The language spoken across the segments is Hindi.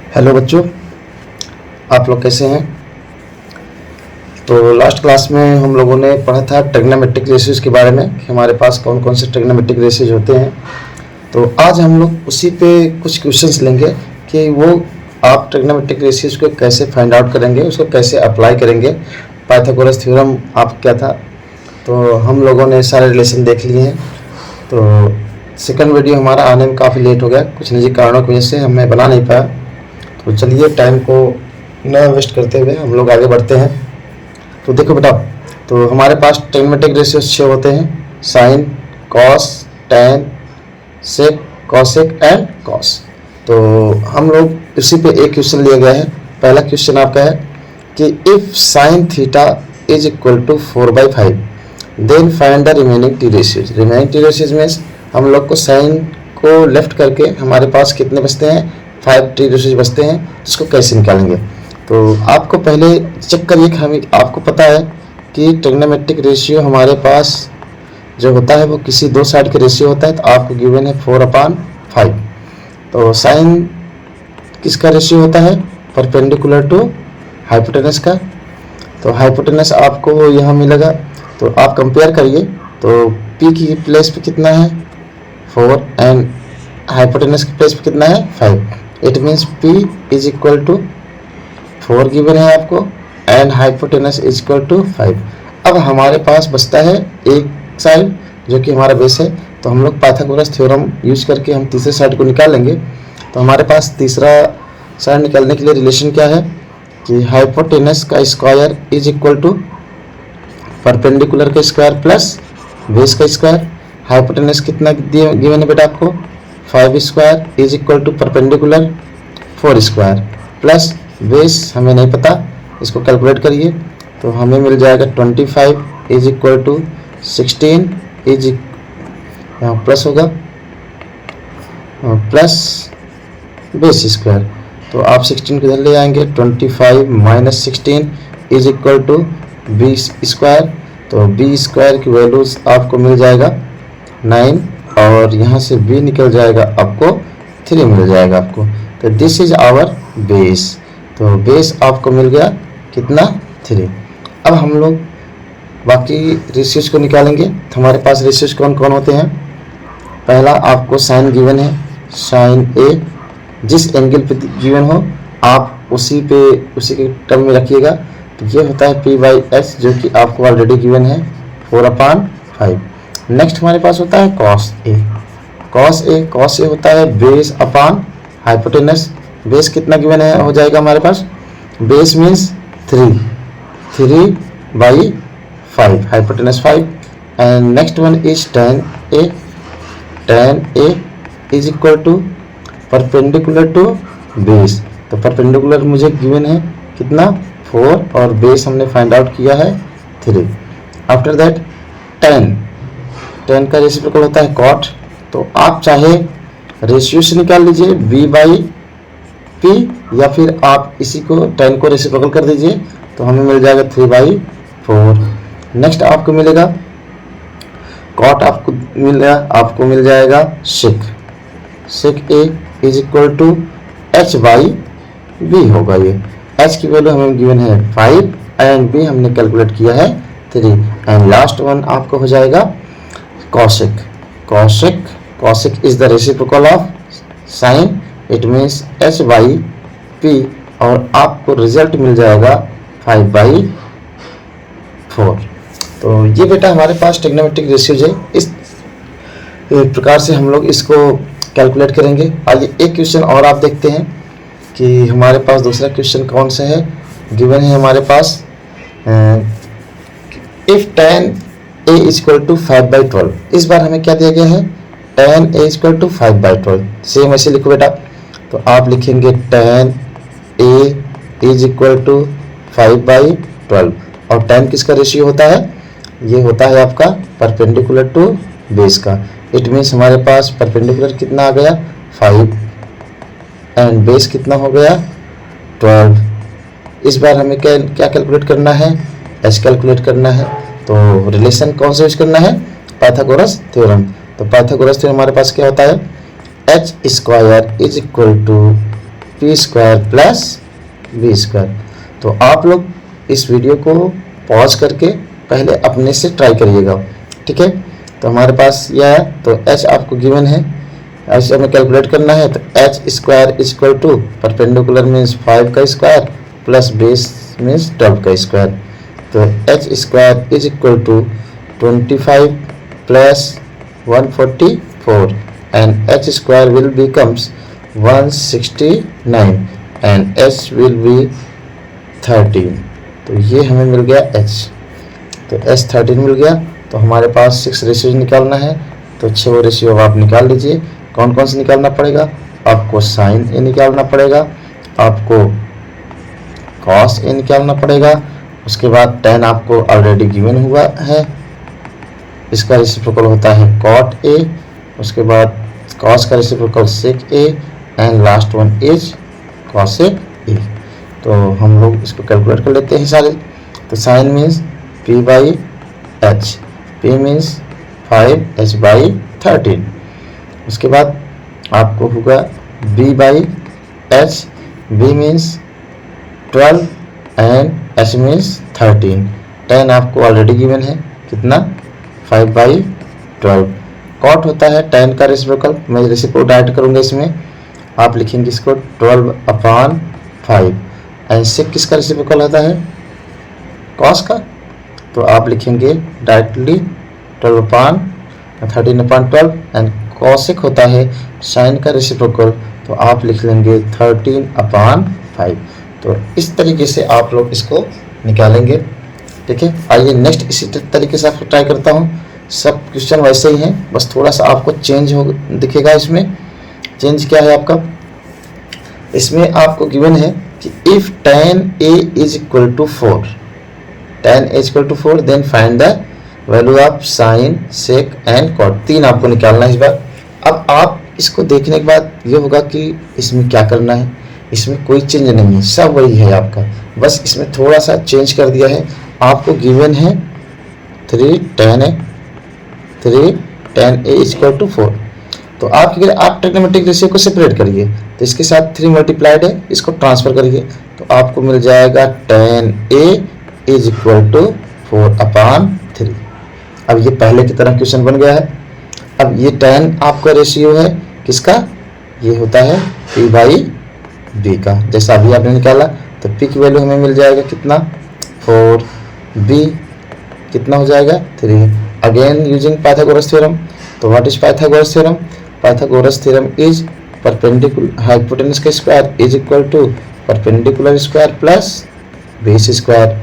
हेलो बच्चों, आप लोग कैसे हैं। तो लास्ट क्लास में हम लोगों ने पढ़ा था ट्रिग्नोमेट्रिक रेशियोज़ के बारे में कि हमारे पास कौन कौन से ट्रिग्नोमेट्रिक रेशियोज होते हैं। तो आज हम लोग उसी पे कुछ क्वेश्चंस लेंगे कि वो आप ट्रिग्नोमेट्रिक रेशियोज को कैसे फाइंड आउट करेंगे, उसको कैसे अप्लाई करेंगे। पाइथागोरस थ्योरम आप क्या था, तो हम लोगों ने सारे रिलेशन देख लिए हैं। तो सेकंड वीडियो हमारा आने में काफ़ी लेट हो गया, कुछ निजी कारणों की वजह से हमें बना नहीं पाया। तो चलिए टाइम को न वेस्ट करते हुए हम लोग आगे बढ़ते हैं। तो देखो बेटा, तो हमारे पास ट्रिग्नोमेट्रिक रेशियोज 6 होते हैं: sine, cos, tan, sec, cosec and cos. तो हम लोग इसी पे एक क्वेश्चन लिया गया है। पहला क्वेश्चन आपका है कि if sine theta is equal to 4/5 then find the remaining T ratios. Remaining T ratios में हम लोग को साइन को लेफ्ट करके हमारे पास कितने बचते हैं, 5 टी रेशियोज बचते हैं, जिसको कैसे निकालेंगे। तो आपको पहले चेक करिए कि हमें आपको पता है कि ट्रिग्नोमेट्रिक रेशियो हमारे पास जो होता है वो किसी दो साइड के रेशियो होता है। तो आपको गिवन है 4/5। तो साइन किसका रेशियो होता है, परपेंडिकुलर टू हाइपोटेनस का। तो हाइपोटेनस आपको यहाँ मिलेगा, तो आप कंपेयर करिए। तो पी की प्लेस पे कितना है 4 एंड हाइपोटेनस की प्लेस पे कितना है 5। It means P is equal to 4 given है आपको and hypotenuse is equal to 5। अब हमारे पास बचता है एक साइड जो कि हमारा बेस है। तो हम लोग पाइथागोरस थ्योरम यूज करके हम तीसरे साइड को निकालेंगे। तो हमारे पास तीसरा साइड निकालने के लिए रिलेशन क्या है कि हाइपोटेनस का square is equal to perpendicular का स्क्वायर प्लस बेस का स्क्वायर। हाइपोटेनस कितना गिवन है बेटा आपको, 5 square is equal to perpendicular 4 square plus base हमें नहीं पता, इसको कैलकुलेट करिए। तो हमें मिल जाएगा 25 इज इक्वल टू 16 इज यहाँ प्लस होगा प्लस बेस स्क्वायर। तो आप 16 किधर ले आएंगे, 25 minus 16 is equal to 20 square. तो बी स्क्वायर की वैल्यूज आपको मिल जाएगा 9 और यहाँ से b निकल जाएगा आपको 3 मिल जाएगा आपको। तो दिस इज आवर बेस। तो बेस आपको मिल गया कितना, 3। अब हम लोग बाकी रेशियोज को निकालेंगे। तो हमारे पास रेशियोज कौन कौन होते हैं। पहला आपको साइन गिवन है, साइन ए जिस एंगल पे गिवन हो आप उसी के टर्म में रखिएगा। तो ये होता है P/S जो कि आपको ऑलरेडी गिवन है 4/5। नेक्स्ट हमारे पास होता है कॉस ए। कॉस ए होता है बेस अपॉन हाइपोटेनस। बेस कितना गिवन है हो जाएगा हमारे पास, base means 3/5, hypotenuse 5। And next one is tan A is equal to perpendicular to base. तो परपेंडिकुलर मुझे गिवन है कितना 4 और बेस हमने फाइंड आउट किया है 3। आफ्टर दैट tan का रेसिप्रोकल होता है cot। तो आप चाहे रेशियो से निकाल लीजिए b/p या फिर आप इसी को tan को रेसिप्रोकल कर दीजिए। तो हमें मिल जाएगा 3/4। नेक्स्ट आपको मिलेगा cot, आपको मिल जाएगा sec a is equal to h/b होगा। ये h की वैल्यू हमें गिवन है 5 एंड b हमने कैलकुलेट किया है 3। एंड लास्ट वन आपको हो जाएगा cosec is the reciprocal of sine, it means h/p और आपको रिजल्ट मिल जाएगा 5/4। तो ये बेटा हमारे पास ट्रिग्नोमेट्रिक रेशियोज है। इस प्रकार से हम लोग इसको कैलकुलेट करेंगे। आइए एक क्वेश्चन और आप देखते हैं कि हमारे पास दूसरा क्वेश्चन कौन सा है। गिवन है हमारे पास if tan a is equal to 5/12। इस बार हमें क्या दिया गया है, tan a is equal to 5/12। Same ऐसे लिखो बेटा। तो आप लिखेंगे tan a is equal to 5/12 और tan किसका रेशियो होता है, ये होता है आपका परपेंडिकुलर टू बेस का। इट मीन्स हमारे पास परपेंडिकुलर कितना आ गया 5 एंड बेस कितना हो गया 12। इस बार हमें क्या कैलकुलेट करना है, h कैलकुलेट करना है। तो रिलेशन कौन सा यूज करना है, पाइथागोरस थ्योरम। तो पाइथागोरस थ्योरम हमारे पास क्या होता है, h² is equal to P square plus B square. तो आप लोग इस वीडियो को पॉज करके पहले अपने से ट्राई करिएगा, ठीक है। तो हमारे पास यह है, तो h आपको गिवन है, ऐसे हमें कैलकुलेट करना है। तो H square is equal to perpendicular means 5 का स्क्वायर प्लस बेस मीन्स 12 का स्क्वायर। तो H square is equal to 25 plus 144 and H square will becomes 169 and H will be 13। तो ये हमें मिल गया h, तो h 13 मिल गया। तो हमारे पास 6 रेशियो निकालना है, तो 6 रेशियो आप निकाल लीजिए। कौन कौन से निकालना पड़ेगा? आपको साइन ए निकालना पड़ेगा, आपको कॉस ए निकालना पड़ेगा, उसके बाद tan आपको ऑलरेडी गिवन हुआ है, इसका रेसिप्रोकल होता है cot ए, उसके बाद cos का reciprocal sec A and last one is cosec ए। तो हम लोग इसको कैलकुलेट कर लेते हैं सारे। तो sine means p by h, p means 5h by 13, उसके बाद आपको होगा b by h, b means 12 and h means 13। tan आपको ऑलरेडी गिवन है, कितना 5 बाई 12। कॉट होता है tan का रेसिप्रोकल, मैं रेसिप्रोकल डायरेक्ट करूँगा इसमें, आप लिखेंगे इसको 12/5 एंड सेक किसका रेसिप्रोकल होता है? कॉस का, तो आप लिखेंगे डायरेक्टली 13/12 एंड कॉसेक होता है साइन का रेसिप्रोकल, तो आप लिख लेंगे 13/5। तो इस तरीके से आप लोग इसको निकालेंगे, ठीक है। आइए नेक्स्ट इसी तरीके से आपको ट्राई करता हूँ। सब क्वेश्चन वैसे ही हैं, बस थोड़ा सा आपको चेंज हो दिखेगा। इसमें चेंज क्या है आपका? इसमें आपको गिवन है कि if tan a is equal to 4, tan a is equal to 4 then find the value of sine sec and cot. 3 आपको निकालना है इस बार। अब आप इसको देखने के बाद ये होगा कि इसमें क्या करना है, इसमें कोई चेंज नहीं है, सब वही है आपका, बस इसमें थोड़ा सा चेंज कर दिया है। आपको गिवन है 3 tan a is equal to 4, तो आप ट्रिग्नोमेट्रिक रेशियो को सेपरेट करिए, तो इसके साथ 3 मल्टीप्लाइड है, इसको ट्रांसफर करिए, तो आपको मिल जाएगा tan a is equal to 4/3। अब ये पहले की तरह क्वेश्चन बन गया है। अब ये tan आपका रेशियो है किसका? ये होता है p बाई b का, जैसा अभी आपने निकाला। तो p की वैल्यू हमें मिल जाएगा कितना? 4, b कितना हो जाएगा? 3। Again using Pythagoras theorem. तो what is Pythagoras theorem? Pythagoras theorem is perpendicular hypotenuse का square is equal to perpendicular square plus base square.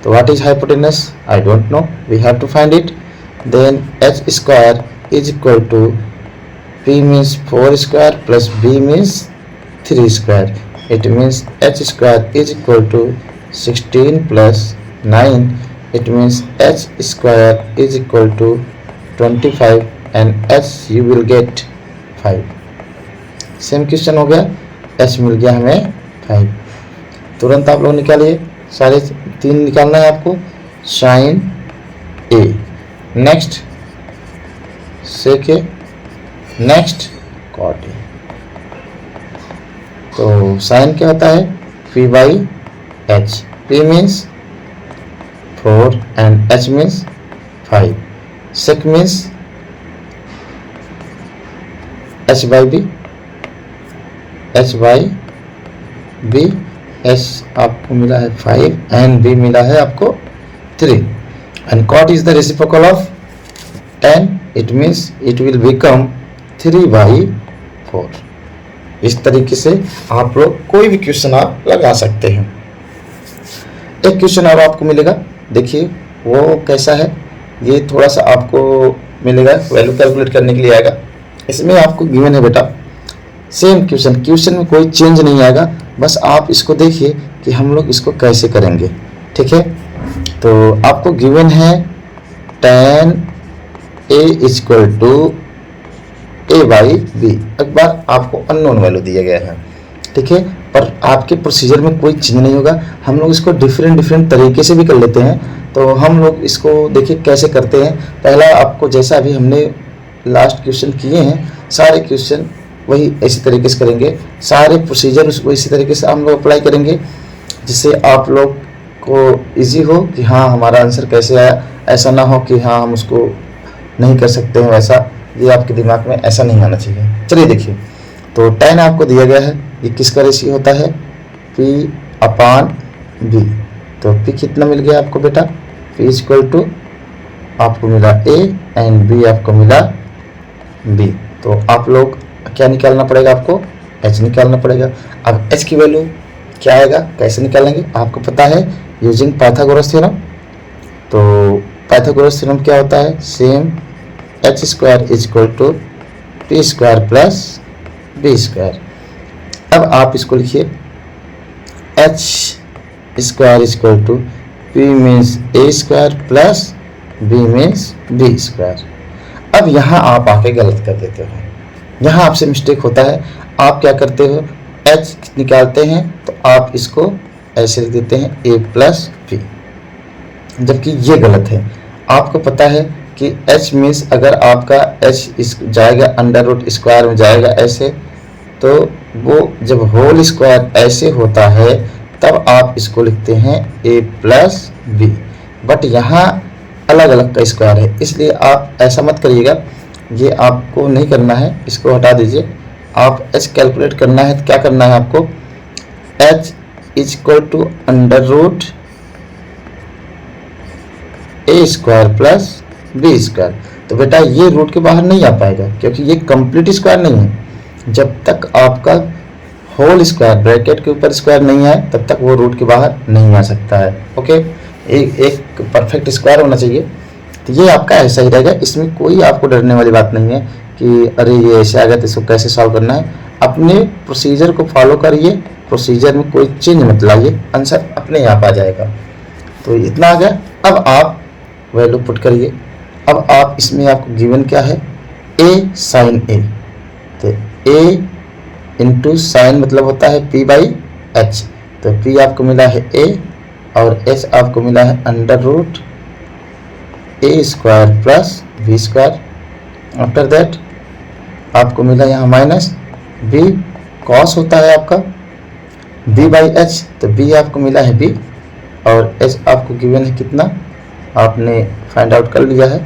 तो what is hypotenuse? I don't know, we have to find it. Then h square is equal to p means 4 square plus b means 3 square. It means h square is equal to 16 plus 9, it means h square is equal to 25 and h you will get 5। Same question हो गया, h मिल गया हमें 5। तुरंत आप लोग निकालिए, सारे 3 निकालना है आपको। Sine a, next sec A, next cot A. तो साइन क्या होता है? p by h, p means 4 and h means 5, sec means h by b, h by b, h आपको मिला है 5 एंड b मिला है आपको 3 and cot is the reciprocal of tan, it means it will become 3/4। इस तरीके से आप लोग कोई भी क्वेश्चन आप लगा सकते हैं। एक क्वेश्चन अब आपको मिलेगा, देखिए वो कैसा है। ये थोड़ा सा आपको मिलेगा, वैल्यू कैलकुलेट करने के लिए आएगा। इसमें आपको गिवन है बेटा सेम क्वेश्चन में कोई चेंज नहीं आएगा, बस आप इसको देखिए कि हम लोग इसको कैसे करेंगे, ठीक है। तो आपको गिवन है tan a is equal to a by b। एक बार आपको अननोन वैल्यू दिया गया है, ठीक है, पर आपके प्रोसीजर में कोई चेंज नहीं होगा। हम लोग इसको डिफरेंट तरीके से भी कर लेते हैं। तो हम लोग इसको देखिए कैसे करते हैं। पहला आपको जैसा अभी हमने लास्ट क्वेश्चन किए हैं, सारे क्वेश्चन वही इसी तरीके से करेंगे, सारे प्रोसीजर उसको इसी तरीके से हम लोग अप्लाई करेंगे, जिससे आप लोग को इजी हो कि हाँ हमारा आंसर कैसे आया। ऐसा ना हो कि हाँ हम उसको नहीं कर सकते हैं, वैसा ये आपके दिमाग में ऐसा नहीं आना चाहिए। चलिए देखिए, तो tan आपको दिया गया है, ये किसका रेशियो होता है, P/B। तो P कितना मिल गया आपको बेटा, P इक्वल टू आपको मिला A एंड B आपको मिला B। तो आप लोग क्या निकालना पड़ेगा, आपको H निकालना पड़ेगा। अब H की वैल्यू क्या आएगा, कैसे निकालेंगे, आपको पता है यूजिंग पाइथागोरस थ्योरम। तो पाइथागोरस थ्योरम क्या होता है, same H square is equal to P square plus B square. अब आप इसको लिखिए, H square is equal to P means A square plus B means B square. अब यहाँ आप आके गलत कर देते हो, यहाँ आपसे मिस्टेक होता है। आप क्या करते हो, H निकालते हैं तो आप इसको ऐसे लिख देते हैं A प्लस B, जबकि ये गलत है। आपको पता है कि H मीन्स अगर आपका H इस जाएगा अंडर रूट स्क्वायर में जाएगा ऐसे, तो वो जब होल स्क्वायर ऐसे होता है तब आप इसको लिखते हैं A प्लस B। बट यहाँ अलग अलग का स्क्वायर है, इसलिए आप ऐसा मत करिएगा, ये आपको नहीं करना है, इसको हटा दीजिए। आप H कैलकुलेट करना है तो क्या करना है आपको, H is equal to under root A square plus B square. तो बेटा ये रूट के बाहर नहीं आ पाएगा, क्योंकि ये कंप्लीट स्क्वायर नहीं है। जब तक आपका होल स्क्वायर ब्रैकेट के ऊपर स्क्वायर नहीं आए तब तक वो रूट के बाहर नहीं आ सकता है। ओके, एक परफेक्ट स्क्वायर होना चाहिए। तो ये आपका ऐसा ही रहेगा, इसमें कोई आपको डरने वाली बात नहीं है कि अरे ये ऐसे आ गया तो इसको कैसे सॉल्व करना है। अपने प्रोसीजर को फॉलो करिए, प्रोसीजर में कोई चेंज मत लाइए, आंसर अपने आप आ जाएगा। तो इतना आ गया। अब आप वैल्यू पुट करिए। अब आप इसमें आपको गिवन क्या है, A साइन A। तो A इंटू साइन मतलब होता है P/H। तो P आपको मिला है A और H आपको मिला है under root A square plus B square. After that आपको मिला यहाँ माइनस B कॉस होता है आपका B/H। तो B आपको मिला है B और H आपको गिवन है कितना, आपने फाइंड आउट कर लिया है,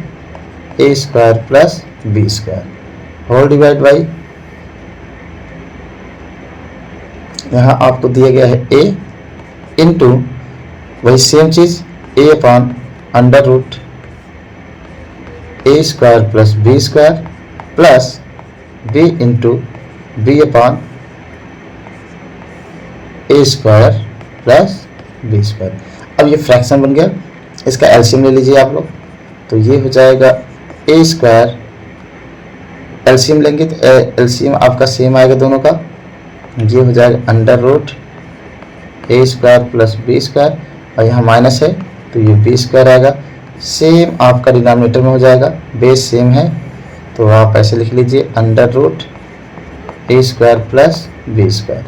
A square plus B square whole divide by, यहाँ आपको दिया गया है A इंटू वही सेम चीज़ A upon under root A square plus B square plus B into B upon A square plus B square. अब ये फ्रैक्शन बन गया, इसका एलसीएम ले लीजिए आप लोग। तो ये हो जाएगा A स्क्वायर, एलसीएम लेंगे तो एलसीएम आपका सेम आएगा दोनों का, ये हो जाएगा under root A square plus B square और यहाँ माइनस है तो ये B स्क्वायर आएगा। सेम आपका डिनोमिनेटर में हो जाएगा, बेस सेम है तो आप ऐसे लिख लीजिए under root A square plus B square.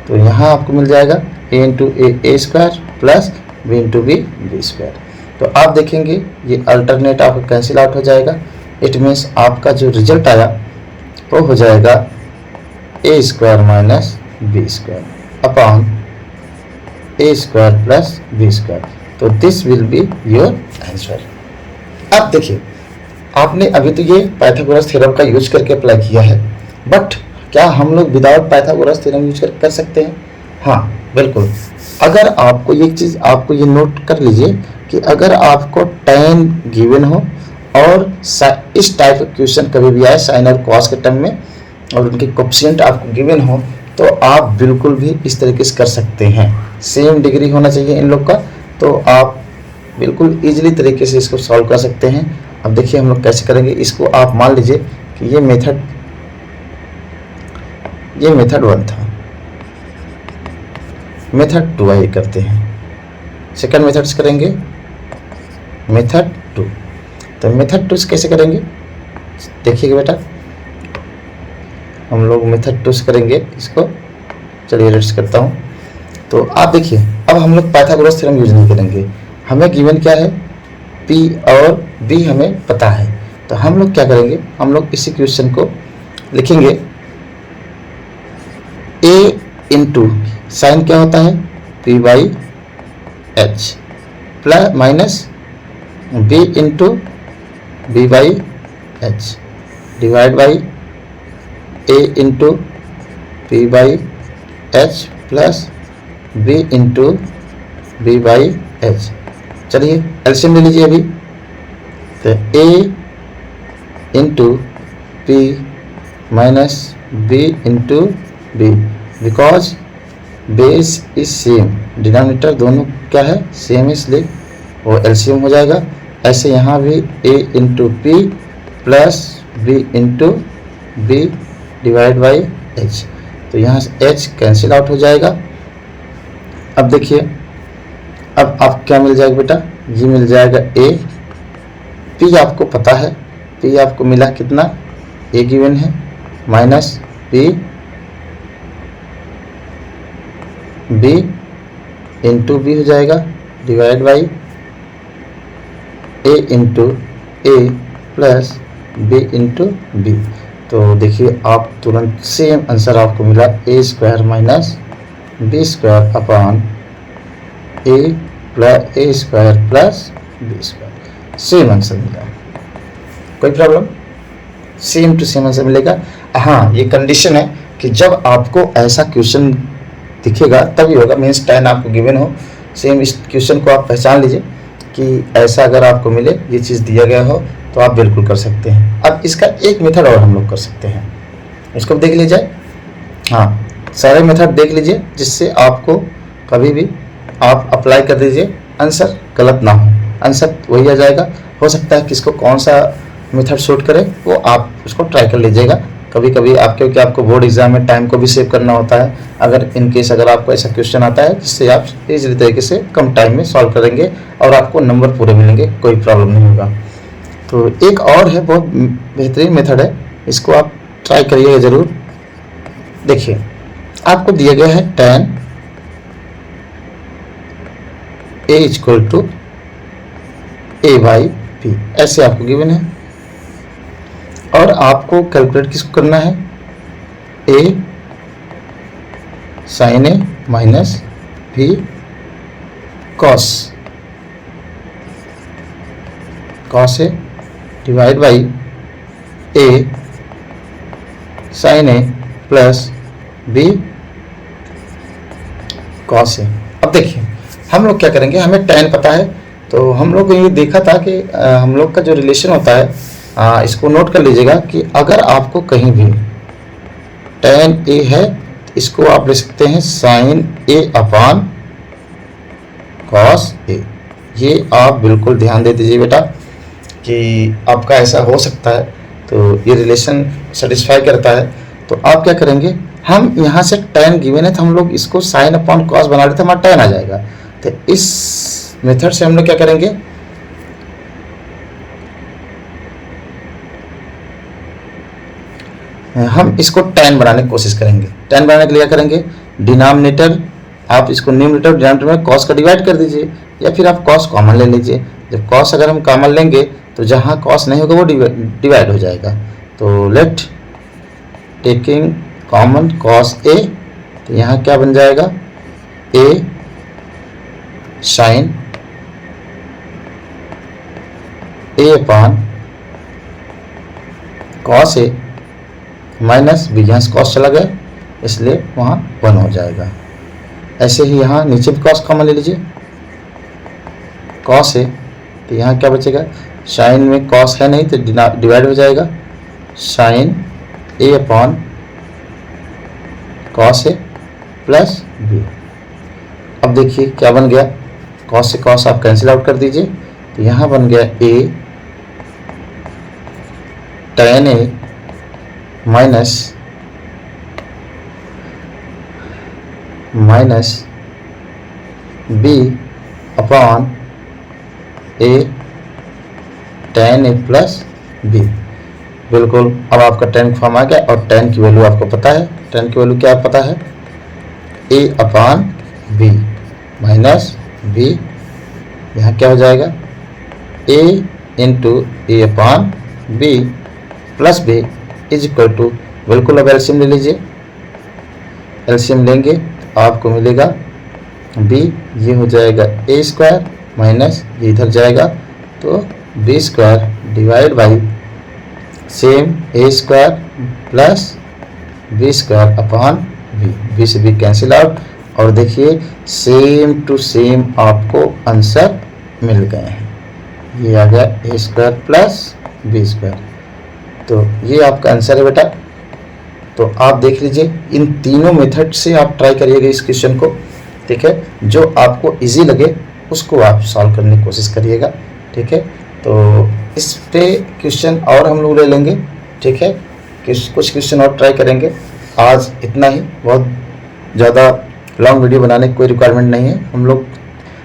तो यहाँ आपको मिल जाएगा A into A square plus B into B square. तो आप देखेंगे ये अल्टरनेट आपका कैंसिल आउट हो जाएगा। इट मीन्स आपका जो रिजल्ट आया वो हो जाएगा A square minus B square upon A square plus B square. तो this will be your answer. अब देखिए, आपने अभी तो ये पाइथागोरस थ्योरम का यूज करके अप्लाई किया है, बट क्या हम लोग विदाउट पाइथागोरस थ्योरम यूज कर सकते हैं? हाँ बिल्कुल। अगर आपको ये चीज़ आपको ये नोट कर लीजिए कि अगर आपको tan गिवन हो और इस टाइप का क्वेश्चन कभी भी आए साइन और कॉस के टर्म में और उनके कोएफिशिएंट आपको गिवन हो, तो आप बिल्कुल भी इस तरीके से कर सकते हैं। सेम डिग्री होना चाहिए इन लोग का, तो आप बिल्कुल इजीली तरीके से इसको सॉल्व कर सकते हैं। अब देखिए हम लोग कैसे करेंगे इसको। आप मान लीजिए कि ये मेथड 1 था, मेथड 2 आइए करते हैं, सेकंड मेथड से करेंगे मेथड 2। तो मेथड 2 से कैसे करेंगे देखिएगा बेटा, हम लोग मेथड 2 से करेंगे इसको। चलिए रेस्ट करता हूँ। तो आप देखिए, अब हम लोग पाइथागोरस थ्योरम यूज नहीं करेंगे, हमें गिवन क्या है P और B हमें पता है। तो हम लोग क्या करेंगे, हम लोग इसी क्वेश्चन को लिखेंगे ए इंटू साइन क्या होता है P by H plus minus B into B by H divide by A into P by H plus B into B by H. चलिए एलसीएम ले लीजिए अभी, तो A into P minus B into B, because base is same, denominator दोनों क्या है सेम, इसलिए वो एलसीएम हो जाएगा। ऐसे यहाँ भी A into P plus B into B divide by H, तो यहाँ से एच कैंसिल आउट हो जाएगा। अब देखिए अब आप क्या मिल जाएगा बेटा, ये मिल जाएगा ए, पी आपको पता है, पी आपको मिला कितना ए गिवन है, minus P B into B हो जाएगा divide by A into A plus B into B. तो देखिए आप तुरंत सेम आंसर आपको मिला A square minus B square upon A square plus B square, same answer मिला। कोई problem, same to same answer मिलेगा। हाँ ये कंडीशन है कि जब आपको ऐसा क्वेश्चन दिखेगा तभी होगा, मीन्स 10 आपको गिवन हो, सेम इस क्वेश्चन को आप पहचान लीजिए कि ऐसा अगर आपको मिले ये चीज़ दिया गया हो तो आप बिल्कुल कर सकते हैं। अब इसका एक मेथड और हम लोग कर सकते हैं, इसको देख लीजिए। हाँ सारे मेथड देख लीजिए जिससे आपको कभी भी आप अप्लाई कर दीजिए, आंसर गलत ना हो, आंसर वही आ जाएगा। हो सकता है किसको कौन सा मेथड सूट करे वो आप उसको ट्राई कर लीजिएगा। कभी कभी आप, क्योंकि आपको बोर्ड एग्जाम में टाइम को भी सेव करना होता है, अगर इन केस अगर आपको ऐसा क्वेश्चन आता है जिससे आप इजीली तरीके से कम टाइम में सॉल्व करेंगे और आपको नंबर पूरे मिलेंगे, कोई प्रॉब्लम नहीं होगा। तो एक और है, बहुत बेहतरीन मेथड है, इसको आप ट्राई करिएगा ज़रूर। देखिए आपको दिया गया है 10 A equal to A by P, ऐसे आपको गिवन है और आपको कैलकुलेट किसको करना है, A sine A minus B cos A divide by A sine A plus B cos A. अब देखिए हम लोग क्या करेंगे, हमें tan पता है, तो हम लोग ये देखा था कि हम लोग का जो रिलेशन होता है, इसको नोट कर लीजिएगा कि अगर आपको कहीं भी tan a है तो इसको आप ले सकते हैं sin a upon cos a। ये आप बिल्कुल ध्यान दे दीजिए बेटा कि आपका ऐसा हो सकता है, तो ये रिलेशन सेटिस्फाई करता है। तो आप क्या करेंगे, हम यहाँ से tan गिवन है तो हम लोग इसको sin अपॉन cos बना लेते हैं, हमारा tan आ जाएगा। तो इस मेथड से हम लोग क्या करेंगे, हम इसको tan बनाने की कोशिश करेंगे। tan बनाने के लिए क्या करेंगे, डिनोमिनेटर आप इसको न्यूमरेटर डिनोमिनेटर में cos का डिवाइड कर दीजिए, या फिर आप cos कॉमन ले लीजिए। जब cos अगर हम कॉमन लेंगे तो जहाँ cos नहीं होगा वो डिवाइड हो जाएगा। तो let taking common cos a, तो यहाँ क्या बन जाएगा, a sine a upon cos a minus B, यहाँ से cos चला गया इसलिए वहाँ 1 हो जाएगा। ऐसे ही यहाँ नीचे भी cos कॉमन ले लीजिए, cos a, तो यहाँ क्या बचेगा, साइन में cos है नहीं तो डिवाइड हो जाएगा, sine a upon cos a plus B. अब देखिए क्या बन गया, cos से cos आप कैंसिल आउट कर दीजिए, तो यहाँ बन गया a tan a minus b upon a tan a plus b। बिल्कुल अब आपका tan फॉर्म आ गया और tan की वैल्यू आपको पता है, tan की वैल्यू क्या पता है, a upon b minus b, यहाँ क्या हो जाएगा, a into A upon b plus b is equal to, बिल्कुल अब एलसीएम ले लीजिए, एलसीएम लेंगे तो आपको मिलेगा b, ये हो जाएगा a स्क्वायर माइनस ये इधर जाएगा तो b square divide by same a square plus b square upon b से b कैंसिल आउट। और देखिए सेम टू सेम आपको आंसर मिल गए हैं, ये आ गया a square plus b square. तो ये आपका आंसर है बेटा। तो आप देख लीजिए इन तीनों मेथड से आप ट्राई करिएगा इस क्वेश्चन को, ठीक है। जो आपको इजी लगे उसको आप सॉल्व करने की कोशिश करिएगा, ठीक है। तो इस पे क्वेश्चन और हम लोग ले लेंगे, ठीक है। कुछ क्वेश्चन और ट्राई करेंगे। आज इतना ही, बहुत ज़्यादा लॉन्ग वीडियो बनाने की कोई रिक्वायरमेंट नहीं है। हम लोग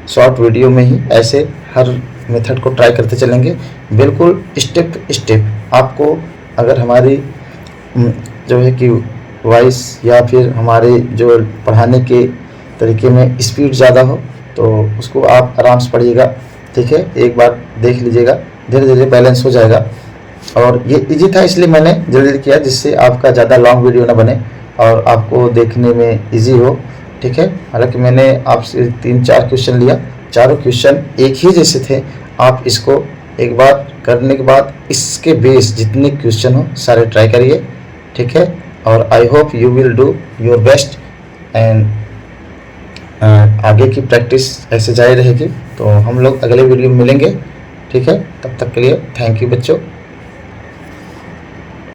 शॉर्ट वीडियो में ही ऐसे हर मेथड को ट्राई करते चलेंगे, बिल्कुल स्टेप स्टेप। आपको अगर हमारी जो है कि वॉइस या फिर हमारे जो पढ़ाने के तरीके में स्पीड ज़्यादा हो तो उसको आप आराम से पढ़िएगा, ठीक है। एक बार देख लीजिएगा, धीरे धीरे बैलेंस हो जाएगा। और ये इजी था इसलिए मैंने जल्दी किया, जिससे आपका ज़्यादा लॉन्ग वीडियो ना बने और आपको देखने में इजी हो, ठीक है। हालांकि मैंने आपसे 3-4 क्वेश्चन लिया, चारों क्वेश्चन एक ही जैसे थे। आप इसको एक बार करने के बाद इसके बेस जितने क्वेश्चन हो सारे ट्राई करिए, ठीक है। और I hope you will do your best and आगे की प्रैक्टिस ऐसे जारी रहेगी। तो हम लोग अगले वीडियो में मिलेंगे, ठीक है। तब तक के लिए थैंक यू बच्चों।